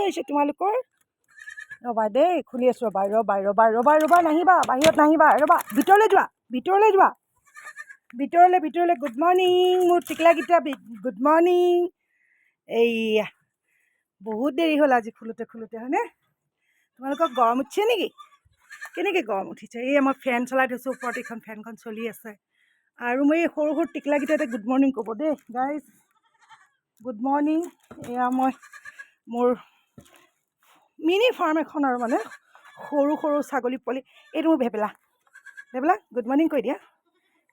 হৈছে তোমালোকৰ ৰ'বা দেই খুলি আছোঁ ৰ'বা নাহিবা বাহিৰত নাহিবা ৰ'বা ভিতৰলৈ যোৱা ভিতৰলৈ গুড মৰ্ণিং মোৰ টিকলাকেইটা গুড মৰ্ণিং এইয়া বহুত দেৰি হ'ল আজি খোলোতে হয়নে তোমালোকক গৰম উঠিছে নেকি কেনেকৈ গৰম উঠিছে এই মই ফেন চলাই থৈছোঁ ওপৰত এইখন ফেনখন চলি আছে আৰু মই এই সৰু টিকলাকেইটা গুড মৰ্ণিং ক'ব দেই গাইজ গুড মৰ্ণিং এয়া মই মোৰ মিনি ফাৰ্ম এখন আৰু মানে সৰু ছাগলী পোৱালি এইটো মোৰ ভেবেলা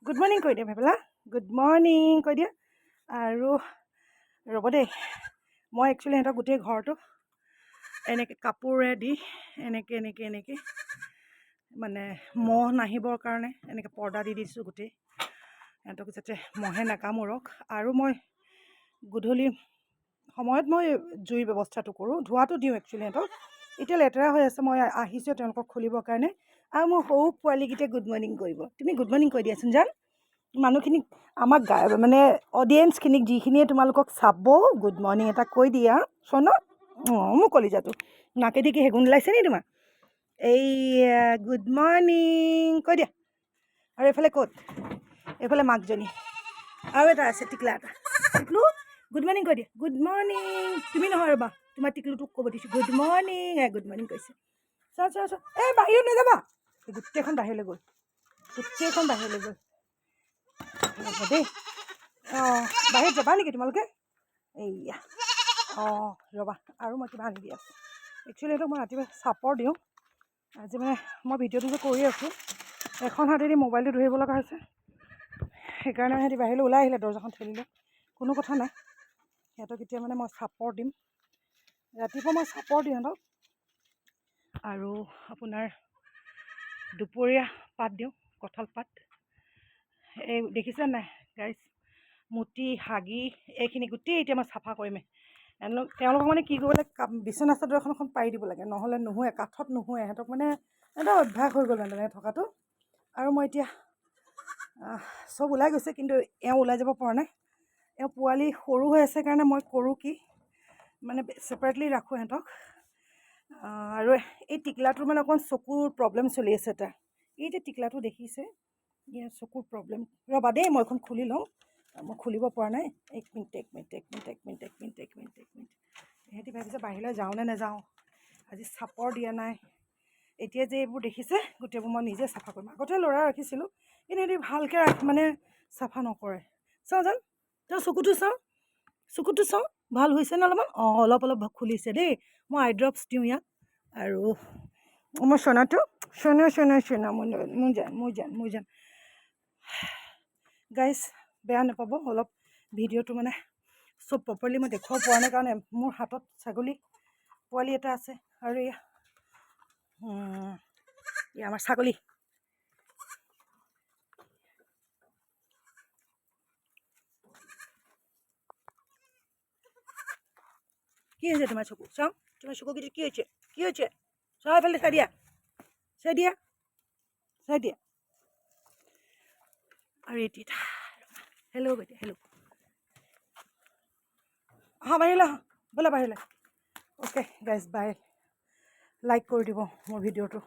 গুড মৰ্ণিং কৈ দিয়া ভেবেলা গুড মৰ্ণিং কৈ দিয়া আৰু ৰ'ব দেই মই একচুৱেলি সিহঁতক গোটেই ঘৰটো এনেকৈ কাপোৰে দি এনেকৈ মানে মহ নাহিবৰ কাৰণে এনেকৈ পৰ্দা দি দিছোঁ গোটেই সিহঁতক যাতে মহে নাকামোৰক আৰু মই গধূলি সময়ত মই জুইৰ ব্যৱস্থাটো কৰোঁ ধোৱাটো দিওঁ একচুৱেলি সিহঁতক এতিয়া লেতেৰা হৈ আছে মই আহিছোঁ তেওঁলোকক খুলিবৰ কাৰণে আৰু মোৰ সৰু পোৱালিকেইটাই গুড মৰ্ণিং কৰিব তুমি গুড মৰ্ণিং কৈ দিয়াচোন জান মানুহখিনিক আমাক মানে অডিয়েঞ্চখিনিক যিখিনিয়ে তোমালোকক চাব গুড মৰ্ণিং এটা কৈ দিয়া চোন অঁ মোৰ কলিজাটো নাকেদি কি হেগুন ওলাইছে নি তোমাৰ এই গুড মৰ্ণিং কৈ দিয়া আৰু এইফালে মাকজনী আৰু এটা আছে টিকলা এটা টিকলু গুড মৰ্ণিং কৈ দিয়া গুড মৰ্ণিং তুমি নহয় ৰ'বা তোমাৰ টিকলুটোক ক'ব দিছোঁ গুড মৰ্ণিং কৈছে চোৱা এই বাহিৰত নাযাবা গোটেইখন বাহিৰলৈ গ'ল হ'ব দেই অঁ বাহিৰত যাবা নেকি তোমালোকে এইয়া অঁ ৰ'বা আৰু মই কিবা আনি দি আছোঁ একচুৱেলি এইটো মই ৰাতিপুৱা চাপৰ দিওঁ আজি মানে মই ভিডিঅ'টো যে কৰি আছোঁ এখন হাতেদি মোবাইলটো ধৰিব লগা হৈছে সেইকাৰণে সিহঁতি বাহিৰলৈ ওলাই আহিলে দৰ্জাখন ঠেলিলে কোনো কথা নাই সিহঁতক এতিয়া মানে মই চাপৰ দিম ৰাতিপুৱা মই চাপৰ দিওঁ সিহঁতক আৰু আপোনাৰ দুপৰীয়া পাত দিওঁ কঁঠাল পাত এই দেখিছে নাই গাইজ মুতি হাগি এইখিনি গোটেই এতিয়া মই চাফা কৰিমেই তেওঁলোকক মানে কি কৰিব লাগে বিচনা চাদৰ এখন পাৰি দিব লাগে নহ'লে নুশুৱে কাঠত নুশুৱে সিহঁতক মানে এটা অভ্যাস হৈ গ'ল মানে থকাটো আৰু মই এতিয়া চব ওলাই গৈছে কিন্তু এওঁ ওলাই যাব পৰা নাই এওঁ পোৱালি সৰু হৈ আছে কাৰণে মই কৰোঁ কি মানে ছেপাৰেটলি ৰাখোঁ সিহঁতক আৰু এই টিকলাটোৰ মানে অকণমান চকুৰ প্ৰব্লেম চলি আছে এটা এই যে টিকলাটো দেখিছে ইয়াৰ চকুৰ প্ৰব্লেম ৰ'বা দেই মই এখন খুলি লওঁ মই খুলিব পৰা নাই এক মিনিট সিহঁতি ভাবিছে বাহিৰলৈ যাওঁ নে নাযাওঁ আজি চাপৰ দিয়া নাই এতিয়া যে এইবোৰ দেখিছে গোটেইবোৰ মই নিজে চাফা কৰিম আগতে ল'ৰা ৰাখিছিলোঁ কিন্তু সিহঁতি ভালকৈ মানে চাফা নকৰে চাওঁ জান তই চকুটো চাওঁ ভাল হৈছে নে অলপমান অঁ অলপ খুলিছে দেই মই আই ড্ৰপছ দিওঁ ইয়াক আৰু মোৰ সোণাটো সোণা মোৰ জান গাইজ বেয়া নাপাব অলপ ভিডিঅ'টো মানে চব প্ৰপাৰলি মই দেখুৱাব পৰা নাই কাৰণে মোৰ হাতত ছাগলী পোৱালি এটা আছে আৰু এয়া আমাৰ ছাগলী কি হৈছে তোমাৰ চকু চাওঁ তোমাৰ চকুকেইটা কি হৈছে চাওঁ এইফালে চাই দিয়া আৰু এতিয়া হেল্ল' বেটি হেল্ল' বাহিৰলৈ ব'লা বাহিৰলৈ অ'কে গাইজ বাই লাইক কৰি দিব মোৰ ভিডিঅ'টো